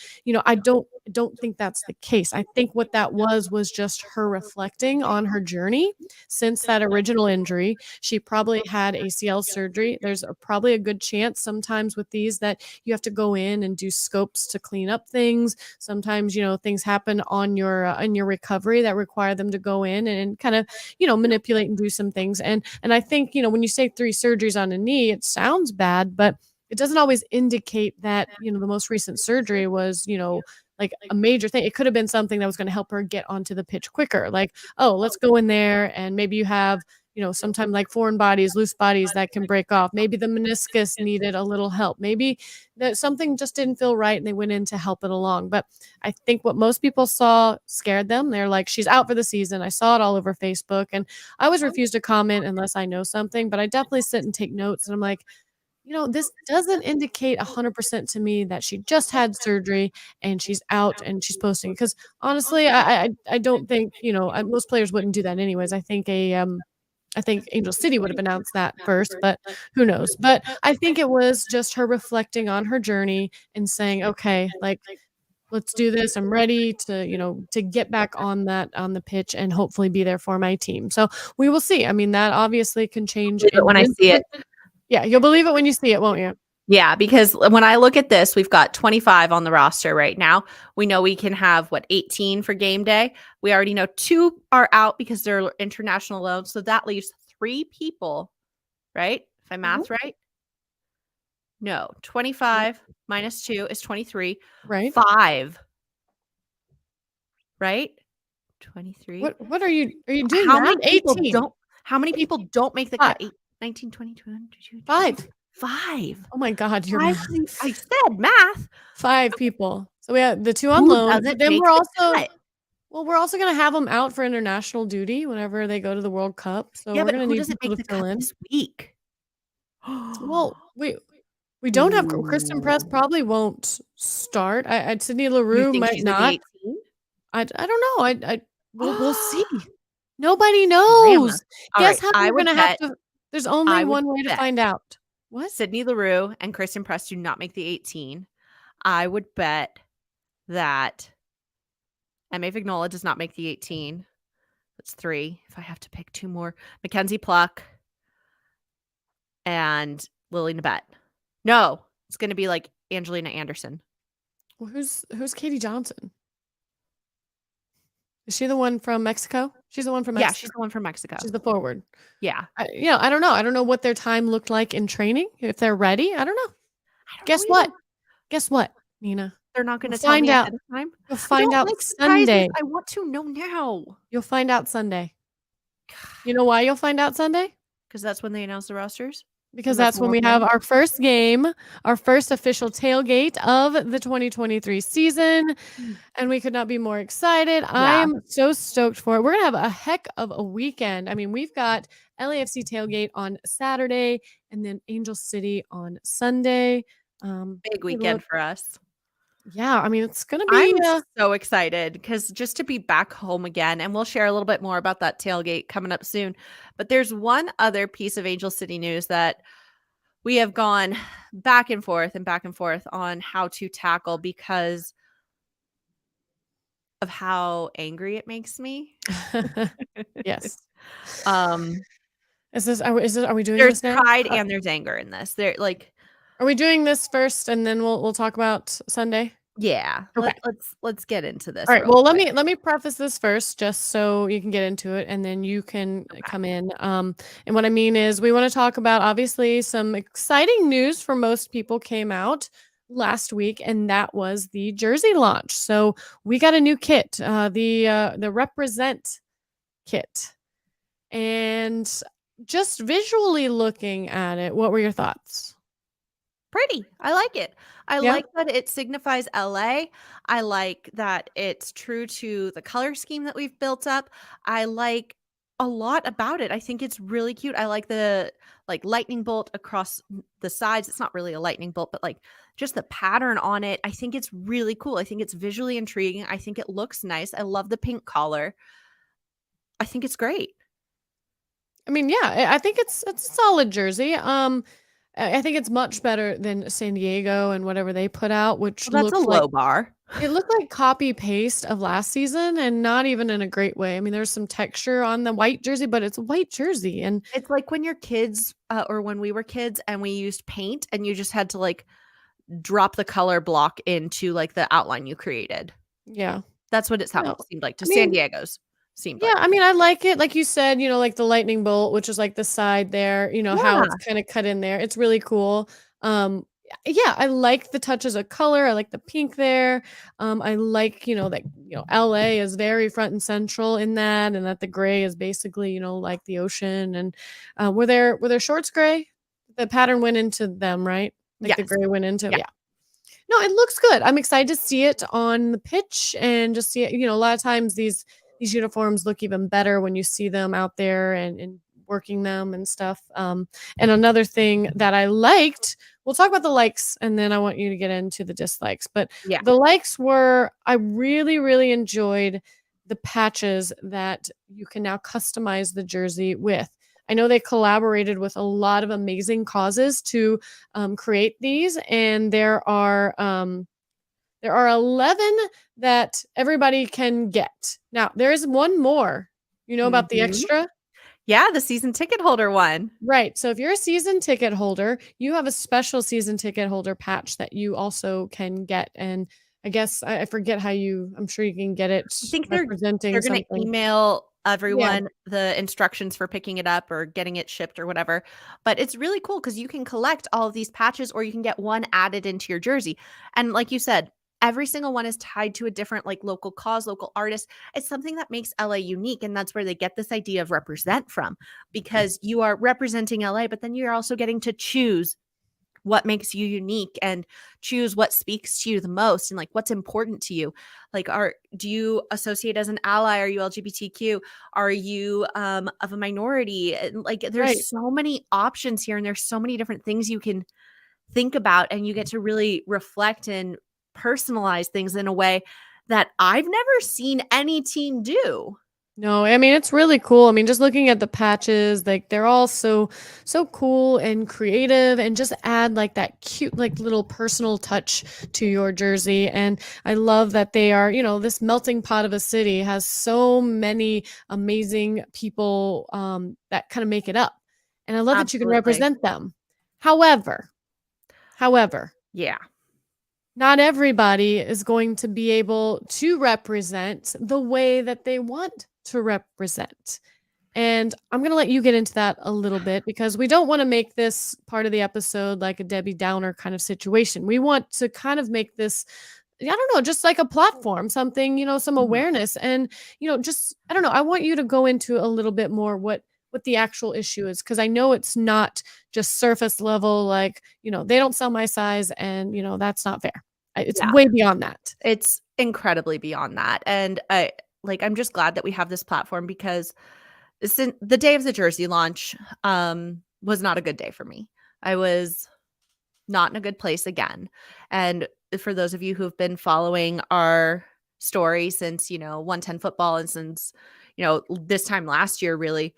I don't think that's the case. I think what that was just her reflecting on her journey since that original injury. She probably had ACL surgery. There's probably a good chance sometimes with these that you have to go in and do scopes to clean up things. Sometimes, things happen on your in your recovery that require them to go in and kind of, manipulate and do some things. And I think, when you say 3 surgeries on a knee, it sounds bad, but it doesn't always indicate that, the most recent surgery was, like a major thing. It could have been something that was going to help her get onto the pitch quicker. Like, oh, let's go in there and maybe you have, sometimes like foreign bodies, loose bodies that can break off. Maybe the meniscus needed a little help. Maybe that something just didn't feel right and they went in to help it along. But I think what most people saw scared them. They're like, she's out for the season. I saw it all over Facebook and I always refuse to comment unless I know something, but I definitely sit and take notes and I'm like, this doesn't indicate 100% to me that she just had surgery and she's out and she's posting. Because honestly, I don't think, most players wouldn't do that anyways. I think Angel City would have announced that first, but who knows? But I think it was just her reflecting on her journey and saying, "Okay, like, let's do this. I'm ready to, to get back on the pitch and hopefully be there for my team." So we will see. I mean, that obviously can change Believe it in when an I see it. instant. Yeah, you'll believe it when you see it, won't you? Yeah, because when I look at this, we've got 25 on the roster right now. We know we can have 18 for game day. We already know 2 are out because they're international loans. So that leaves 3 people, right? If I math right? No, 25 minus 2 is 23. Right? 5, right? 23. What are you doing How that? many people 18. don't make the 5. cut? 19, 20, 21, 22, 5. 5. Oh my god, your 5. math. I said math. 5 people. So we have the 2 on Who loan, but doesn't then make we're the also cut? well, we're also gonna have them out for international duty whenever they go to the World Cup, so Yeah, we're but gonna who need doesn't people make to the fill cut in. this week? Well, we don't have Kristen Press Ooh. probably won't start. Sydney You LaRue think might she's in the not. 18? I don't know. We'll see. Nobody Grandma. knows. All Guess right, how I we're would gonna have bet to there's only one way to bet find out. What? Sydney LaRue and Kristen Press do not make the 18. I would bet that Emma Vignola does not make the 18. That's 3. If I have to pick 2 more, Mackenzie Pluck and Lily Nabet. No, it's going to be Angelina Anderson. Well, who's Katie Johnson? Is she the one from Mexico? She's the one from Yeah, Mexico. she's the one from Mexico. She's the forward. Yeah. I don't know. I don't know what their time looked like in training, if they're ready. I don't know. Guess know what? either. Guess what, Nina? They're not going to You'll tell find me out. ahead of time. You'll I find don't out like surprises. Sunday. I want to know now. You'll find out Sunday. You know why you'll find out Sunday? Because that's when they announce the rosters? Because that's when we have our first game, our first official tailgate of the 2023 season, and we could not be more excited. I am so stoked for it. We're going to have a heck of a weekend. I mean, we've got LAFC tailgate on Saturday and then Angel City on Sunday. Big weekend for us. Yeah, I mean, it's going to be I'm so excited because just to be back home again, and we'll share a little bit more about that tailgate coming up soon. But there's one other piece of Angel City news that we have gone back and forth on how to tackle because of how angry it makes me. Yes. Are we doing there's this now? pride and there's anger in this. Are we doing this first and then we'll talk about Sunday? Yeah. Okay. Let's get into this. All right. Well, let me preface this first just so you can get into it and then you can come in. And what I mean is we want to talk about obviously some exciting news for most people came out last week, and that was the jersey launch. So we got a new kit, the Represent kit. And just visually looking at it, what were your thoughts? Pretty. I like it. I Yeah? like that it signifies LA. I like that it's true to the color scheme that we've built up. I like a lot about it. I think it's really cute. I like the lightning bolt across the sides. It's not really a lightning bolt, but just the pattern on it. I think it's really cool. I think it's visually intriguing. I think it looks nice. I love the pink collar. I think it's great. I mean, yeah, I think it's a solid jersey. I think it's much better than San Diego and whatever they put out, which Well, that's a looks low bar. it looked like copy paste of last season and not even in a great way. I mean, there's some texture on the white jersey, but it's a white jersey. And it's like when you're kids or when we were kids and we used paint and you just had to drop the color block into the outline you created. yeah, That's what it seemed like to San Diego's. Yeah, I mean, I like it. Like you said, like the lightning bolt, which is like the side there, how it's kind of cut in there. It's really cool. Yeah, I like the touches of color. I like the pink there. I like, that, LA is very front and central in that, and that the gray is basically, like the ocean. And were their shorts gray? The pattern went into them, right? Like the gray went into, yeah. No, it looks good. I'm excited to see it on the pitch and just see it. A lot of times these uniforms look even better when you see them out there and working them and stuff. And another thing that I liked, we'll talk about the likes and then I want you to get into the dislikes. But Yeah. the likes were, I really, really enjoyed the patches that you can now customize the jersey with. I know they collaborated with a lot of amazing causes to create these, and there are 11 that everybody can get. Now, there is one more. You know about the Mhm. extra? Yeah, the season ticket holder one. Right. So if you're a season ticket holder, you have a special season ticket holder patch that you also can get. And I guess I forget how I'm sure you can get it I think representing they're gonna something. email Yeah. everyone the instructions for picking it up or getting it shipped or whatever. But it's really cool because you can collect all of these patches or you can get one added into your jersey. And like you said, every single one is tied to a different like local cause, local artist. It's something that makes LA unique. And that's where they get this idea of represent from because you are representing LA, but then you're also getting to choose what makes you unique and choose what speaks to you the most and like what's important to you. Like do you associate as an ally? Are you LGBTQ? Are you of a minority? And like Right. there's so many options here and there's so many different things you can think about and you get to really reflect and personalize things in a way that I've never seen any team do. No, I mean it's really cool. I mean, just looking at the patches, like they're all so cool and creative and just add like that cute like little personal touch to your jersey. And I love that they are, this melting pot of a city has so many amazing people that kind of make it up. And I love that you can Absolutely. represent them. However, however, Yeah. not everybody is going to be able to represent the way that they want to represent. And I'm going to let you get into that a little bit because we don't want to make this part of the episode like a Debbie Downer kind of situation. We want to kind of make this, I don't know, just like a platform, something, some Mhm. awareness. And, just, I don't know, I want you to go into a little bit more what the actual issue is because I know it's not just surface level, like, they don't sell my size and, that's not fair. It's Yeah. way beyond that. It's incredibly beyond that. And I'm just glad that we have this platform because the day of the jersey launch was not a good day for me. I was not in a good place again. And for those of you who've been following our story since, 110 football and since, this time last year, really,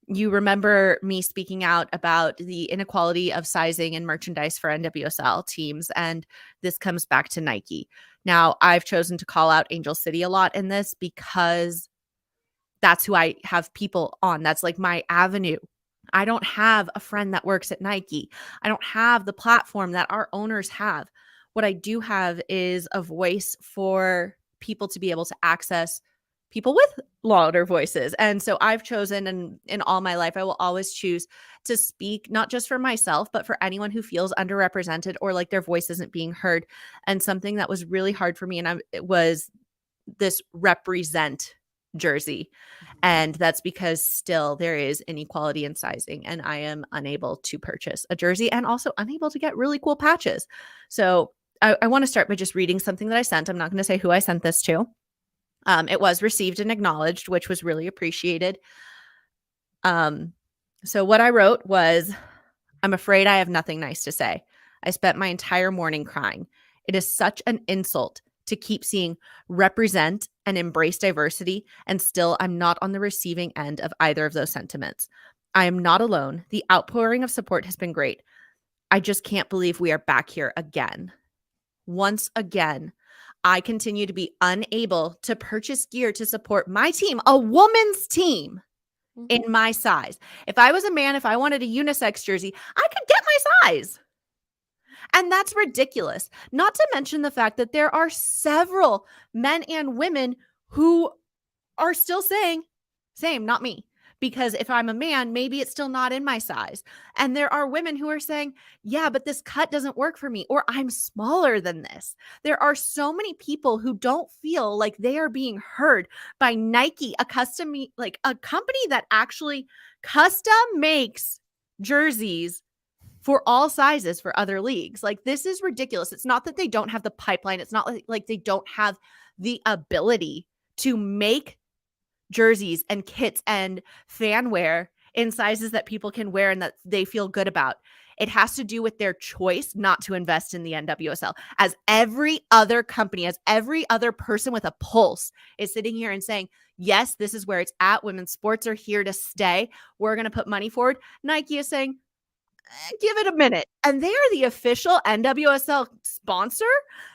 you remember me speaking out about the inequality of sizing and merchandise for NWSL teams. And this comes back to Nike. Now, I've chosen to call out Angel City a lot in this because that's who I have people on. That's like my avenue. I don't have a friend that works at Nike. I don't have the platform that our owners have. What I do have is a voice for people to be able to access people with louder voices. And so I've chosen, and in all my life, I will always choose to speak, not just for myself, but for anyone who feels underrepresented or like their voice isn't being heard. And something that was really hard for me, it was this represent jersey. And that's because still there is inequality in sizing and I am unable to purchase a jersey and also unable to get really cool patches. So I want to start by just reading something that I sent. I'm not going to say who I sent this to. It was received and acknowledged, which was really appreciated. So what I wrote was, I'm afraid I have nothing nice to say. I spent my entire morning crying. It is such an insult to keep seeing represent and embrace diversity, and still I'm not on the receiving end of either of those sentiments. I am not alone. The outpouring of support has been great. I just can't believe we are back here again. Once again, I continue to be unable to purchase gear to support my team, a woman's team in Mhm. my size. If I was a man, if I wanted a unisex jersey, I could get my size. And that's ridiculous. Not to mention the fact that there are several men and women who are still saying, same, not me. Because if I'm a man, maybe it's still not in my size. And there are women who are saying, yeah, but this cut doesn't work for me, or I'm smaller than this. There are so many people who don't feel like they are being heard by Nike, a company that actually custom makes jerseys for all sizes for other leagues. Like, this is ridiculous. It's not that they don't have the pipeline. It's not like they don't have the ability to make jerseys and kits and fanware in sizes that people can wear and that they feel good about. It has to do with their choice not to invest in the NWSL. As every other company, as every other person with a pulse is sitting here and saying, yes, this is where it's at. Women's sports are here to stay. We're going to put money forward. Nike is saying, give it a minute. And they are the official NWSL sponsor.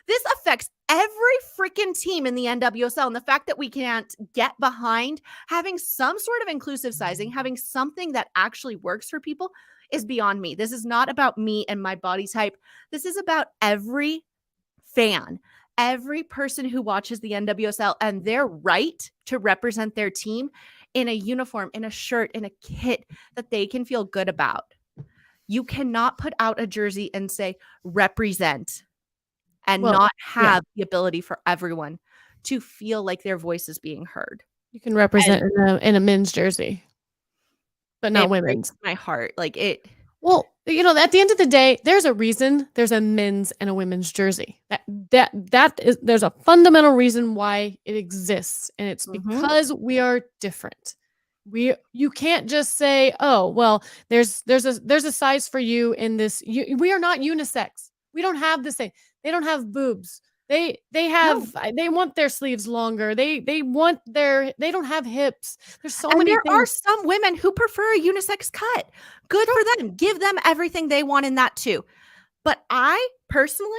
This affects every freaking team in the NWSL. And the fact that we can't get behind having some sort of inclusive sizing, having something that actually works for people is beyond me. This is not about me and my body type. This is about every fan, every person who watches the NWSL and their right to represent their team in a uniform, in a shirt, in a kit that they can feel good about. You cannot put out a jersey and say represent and not have the ability for everyone to feel like their voice is being heard. You can represent in a men's jersey, but not women's. My heart, like it. Well, at the end of the day, there's a reason there's a men's and a women's jersey. There's a fundamental reason why it exists, and it's because we are different. You can't just say, oh, well, there's a size for you in this. We are not unisex. We don't have the same. They don't have boobs. They want their sleeves longer. They don't have hips. There's so many things. There are some women who prefer a unisex cut. Good for them. Give them everything they want in that too. But I personally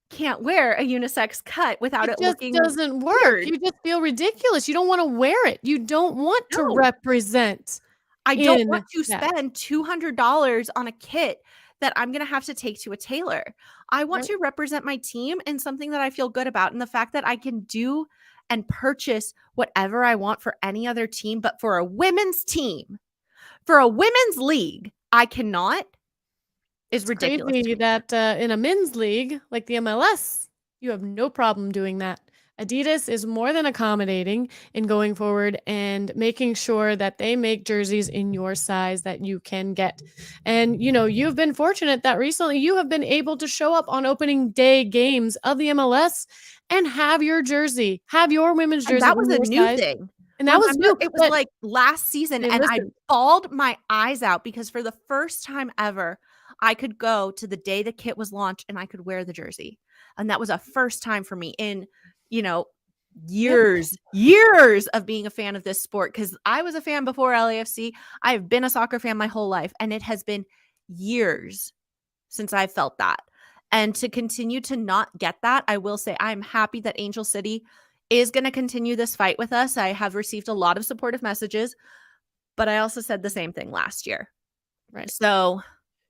can't wear a unisex cut without it looking weird. It just doesn't work. You just feel ridiculous. You don't want to wear it. You don't want to represent. I don't want to spend $200 on a kit that I'm going to have to take to a tailor. I want to represent my team in something that I feel good about. And the fact that I can do and purchase whatever I want for any other team, but for a women's team, for a women's league, I cannot, is ridiculous. Crazy that in a men's league like the MLS, you have no problem doing that. Adidas is more than accommodating in going forward and making sure that they make jerseys in your size that you can get. And, you've been fortunate that recently you have been able to show up on opening day games of the MLS and have your jersey, have your women's jersey. And that was a new thing. And that was new. It was like last season, and I bawled my eyes out because for the first time ever, I could go to the day the kit was launched and I could wear the jersey. And that was a first time for me in, years of being a fan of this sport. Because I was a fan before LAFC. I've been a soccer fan my whole life, and it has been years since I felt that. And to continue to not get that, I will say I'm happy that Angel City is going to continue this fight with us. I have received a lot of supportive messages, but I also said the same thing last year. Right. So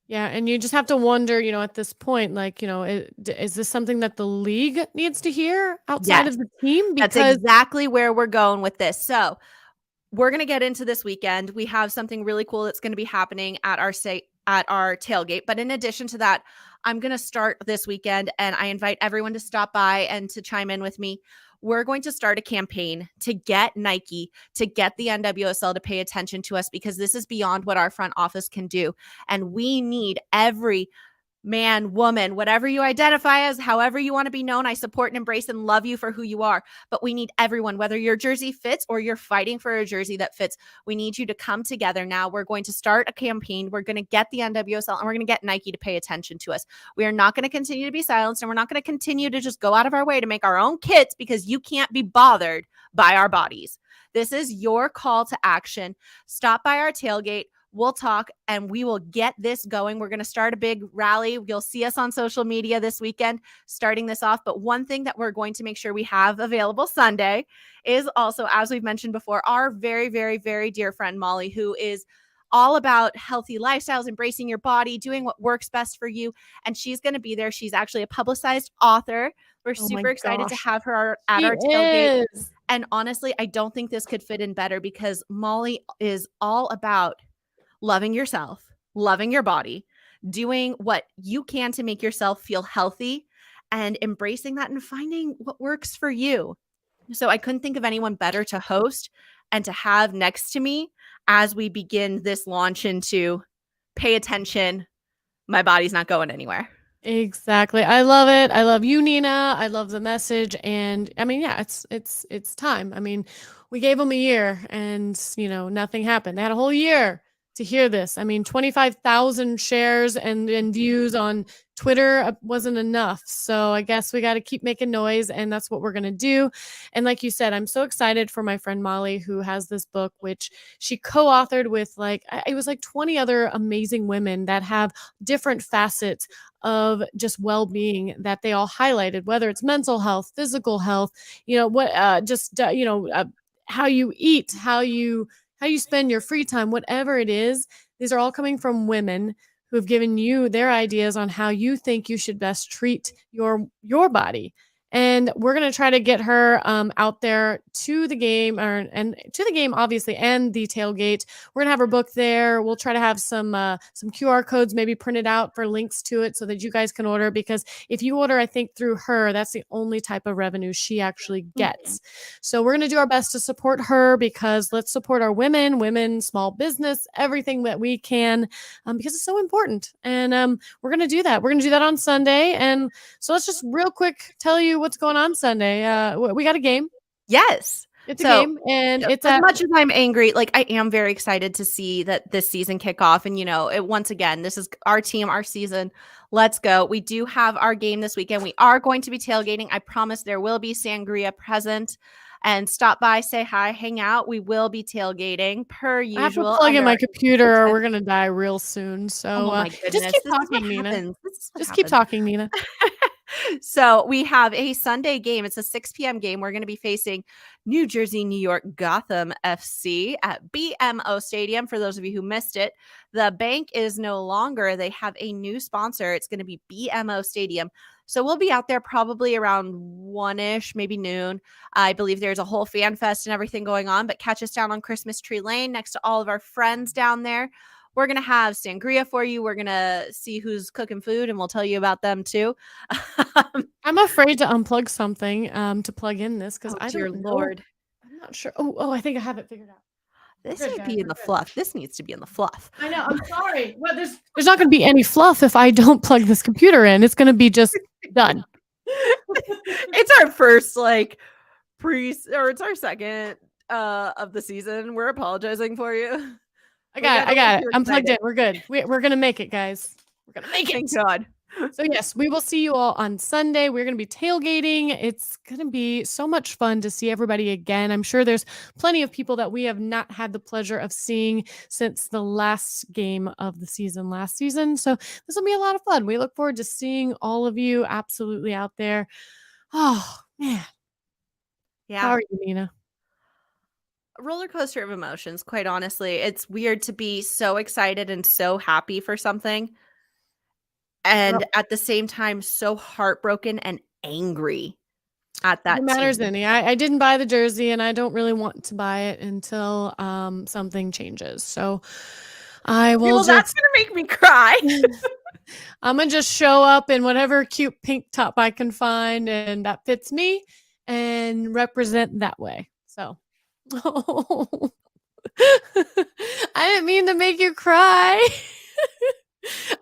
yeah, and you just have to wonder, at this point, like, is this something that the league needs to hear outside of the team? Because that's exactly where we're going with this. So we're going to get into this weekend. We have something really cool that's going to be happening at our tailgate. But in addition to that, I'm going to start this weekend, and I invite everyone to stop by and to chime in with me. We're going to start a campaign to get Nike, to get the NWSL to pay attention to us, because this is beyond what our front office can do. And we need every man, woman, whatever you identify as, however you want to be known. I support and embrace and love you for who you are. But we need everyone, whether your jersey fits or you're fighting for a jersey that fits. We need you to come together now. We're going to start a campaign. We're going to get the NWSL and we're going to get Nike to pay attention to us. We are not going to continue to be silenced, and we're not going to continue to just go out of our way to make our own kits because you can't be bothered by our bodies. This is your call to action. Stop by our tailgate. We'll talk and we will get this going. We're going to start a big rally. You'll see us on social media this weekend starting this off. But one thing that we're going to make sure we have available Sunday is also, as we've mentioned before, our very, very, very dear friend Molly, who is all about healthy lifestyles, embracing your body, doing what works best for you. And she's going to be there. She's actually a publicized author. We're super excited to have her at our tailgate. And honestly, I don't think this could fit in better because Molly is all about loving yourself, loving your body, doing what you can to make yourself feel healthy and embracing that and finding what works for you. So I couldn't think of anyone better to host and to have next to me as we begin this launch into pay attention. My body's not going anywhere. Exactly. I love it. I love you, Nina. I love the message. And I mean, yeah, it's time. I mean, we gave them a year and, nothing happened. They had a whole year to hear this. I mean, 25,000 shares and views on Twitter wasn't enough. So I guess we got to keep making noise, and that's what we're going to do. And like you said, I'm so excited for my friend Molly, who has this book, which she co-authored with it was like 20 other amazing women that have different facets of just well-being that they all highlighted, whether it's mental health, physical health, how you eat, how you spend your free time, whatever it is. These are all coming from women who have given you their ideas on how you think you should best treat your body. And we're gonna try to get her out there to the game, and to the game obviously, and the tailgate. We're gonna have her book there. We'll try to have some QR codes maybe printed out for links to it so that you guys can order. Because if you order, I think through her, that's the only type of revenue she actually gets. So we're gonna do our best to support her, because let's support our women, small business, everything that we can, because it's so important. And we're gonna do that. We're gonna do that on Sunday. And so let's just real quick tell you what's going on Sunday. We got a game. Yes. It's a game, and it's as much as I'm angry, like I am very excited to see that this season kick off. And once again, this is our team, our season. Let's go. We do have our game this weekend. We are going to be tailgating. I promise there will be sangria present. And stop by, say hi, hang out. We will be tailgating per usual. I have to plug in my computer, or we're gonna die real soon. So my goodness, just keep talking, Nina. Just keep talking, Nina. So we have a Sunday game. It's a 6 p.m. game. We're going to be facing New Jersey, New York, Gotham FC at BMO Stadium. For those of you who missed it, the bank is no longer. They have a new sponsor. It's going to be BMO Stadium. So we'll be out there probably around 1-ish, maybe noon. I believe there's a whole fan fest and everything going on, but catch us down on Christmas Tree Lane next to all of our friends down there. We're going to have sangria for you. We're going to see who's cooking food, and we'll tell you about them too. I'm afraid to unplug something to plug in this, because I dear don't know. Lord. I'm not sure. Oh, I think I have it figured out. This might be in the fluff. This needs to be in the fluff. I know. I'm sorry. Well, there's not going to be any fluff if I don't plug this computer in. It's going to be just done. It's our first it's our second of the season. We're apologizing for you. I got it. I'm plugged in. We're good. We're going to make it, guys. We're going to make it. Thank God. So yes, we will see you all on Sunday. We're going to be tailgating. It's going to be so much fun to see everybody again. I'm sure there's plenty of people that we have not had the pleasure of seeing since the last game of the season last season. So this will be a lot of fun. We look forward to seeing all of you absolutely out there. Oh, man. Yeah. How are you, Nina? Roller coaster of emotions, quite honestly. It's weird to be so excited and so happy for something, and at the same time so heartbroken and angry at that. It matters any. I didn't buy the jersey, and I don't really want to buy it until something changes. So I will. Well, that's gonna make me cry. I'm gonna just show up in whatever cute pink top I can find, and that fits me, and represent that way. So, I didn't mean to make you cry.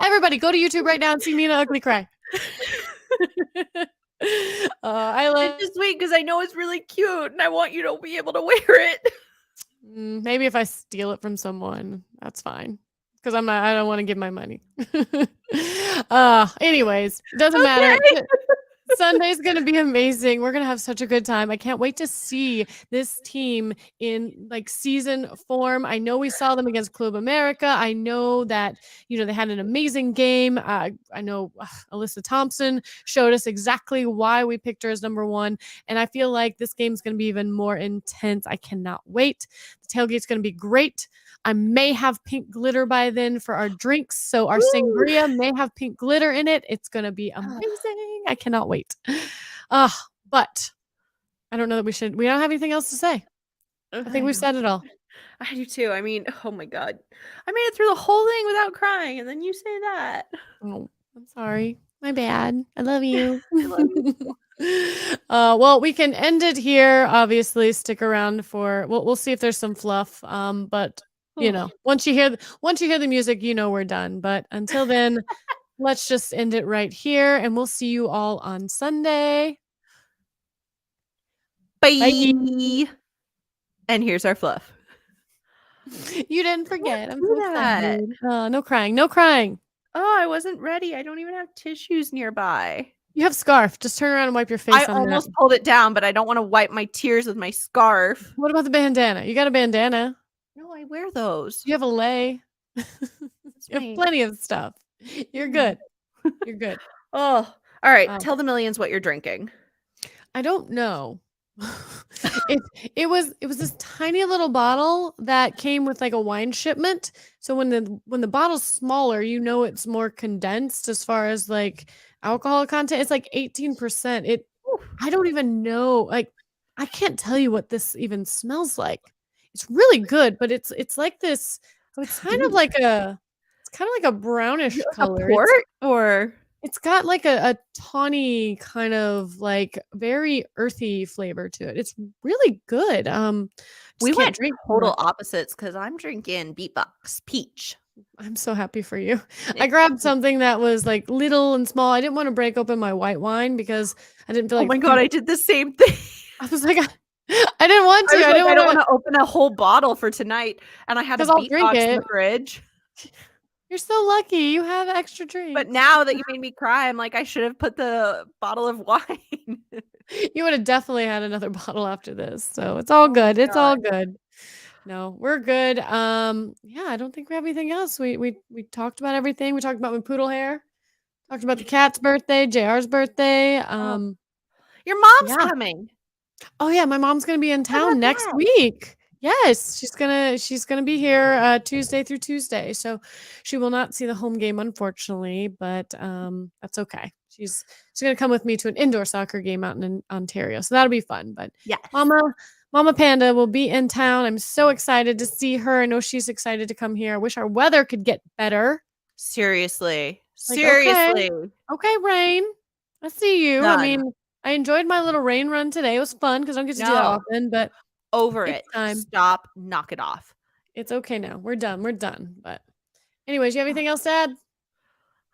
Everybody, go to YouTube right now and see Nina ugly cry. I love it. Just wait, because I know it's really cute, and I want you to be able to wear it. Maybe if I steal it from someone, that's fine. Because I don't want to give my money. Anyways, doesn't matter. Sunday's going to be amazing. We're going to have such a good time. I can't wait to see this team in season form. I know we saw them against Club America. I know that, they had an amazing game. I know Alyssa Thompson showed us exactly why we picked her as number one. And I feel like this game's going to be even more intense. I cannot wait. The tailgate's going to be great. I may have pink glitter by then for our drinks. So our sangria may have pink glitter in it. It's going to be amazing. I cannot wait. But I don't know that we don't have anything else to say. I think we've said it all. I do too. I mean, oh my God. I made it through the whole thing without crying, and then you say that. Oh, I'm sorry. My bad. I love you. I love you. Well, we can end it here. Obviously, stick around for we'll see if there's some fluff. But once you hear the music, we're done. But until then, let's just end it right here, and we'll see you all on Sunday. Bye. And here's our fluff. You didn't I can't forget. I'm do so that. excited. No crying, no crying. Oh, I wasn't ready. I don't even have tissues nearby. You have scarf. Just turn around and wipe your I face on that. almost pulled it down, but I don't wanna wipe my tears with my scarf. What about the bandana? You got a bandana. No, I wear those. You have a lei. That's You have my plenty of stuff. You're good. You're good. Oh, alright, Um, tell the millions what you're drinking. I don't know. It it was this tiny little bottle that came with, like, a wine shipment, so when the bottle's smaller, you know it's more condensed as far as, like, alcohol content. It's, like, 18%. Oof. I don't even know, like, I can't tell you what this even smells like. It's really good, but it's like this it's kind of like a it's kinda like a Is it brownish like a color. port or It's got like a tawny kind of, like, very earthy flavor to it. It's really good, just we can't went drink too total much. opposites because 'cause I'm drinking Beatbox Peach. I'm so happy for you. I It's grabbed something that was, like, little and small. I didn't wanna break open my white wine because I didn't feel oh like my god, I did the same thing. I was like, I didn't want I to. was I like, didn't "I don't wanna wanna open a whole bottle for tonight," and I had a 'cause I'll drink Beatbox in the it. fridge. You're so lucky. You have extra But drinks. now that you made me cry, I'm like, "I should have put the bottle of wine." You would have definitely had another bottle after this, so it's all Oh my good. It's god. all good. No, we're good. Yeah, I don't think we have anything else. We talked about everything. We talked about my poodle hair. Talked about the cat's birthday, JR's birthday. Oh, your mom's Yeah. coming. Oh yeah, my mom's gonna be in What town about next that? week. Yes, she's gonna be here Tuesday through Tuesday. So she will not see the home game, unfortunately, but that's okay. She's gonna come with me to an indoor soccer game out in Ontario. So that'll be fun. But Yes. Mama Mama Panda will be in town. I'm so excited to see her. I know she's excited to come here. I wish our weather could get better. Seriously. Like, okay, Seriously. okay, rain. I see you. I Done. mean, I enjoyed my little rain run today. It was fun because I don't get to do that No. often, but Over it's it. time. Stop. Knock it off. It's okay now. We're done. We're done. But anyways, you have Ugh, anything else to add?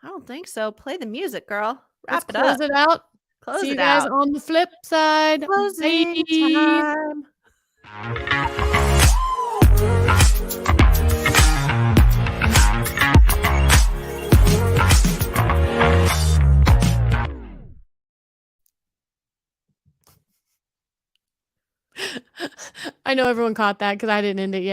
I don't think so. Play the music, girl. Let's Wrap it close up. it out. Close See you it guys out. on the flip side. Closing Bye. time. I know everyone caught that because I didn't end it yet.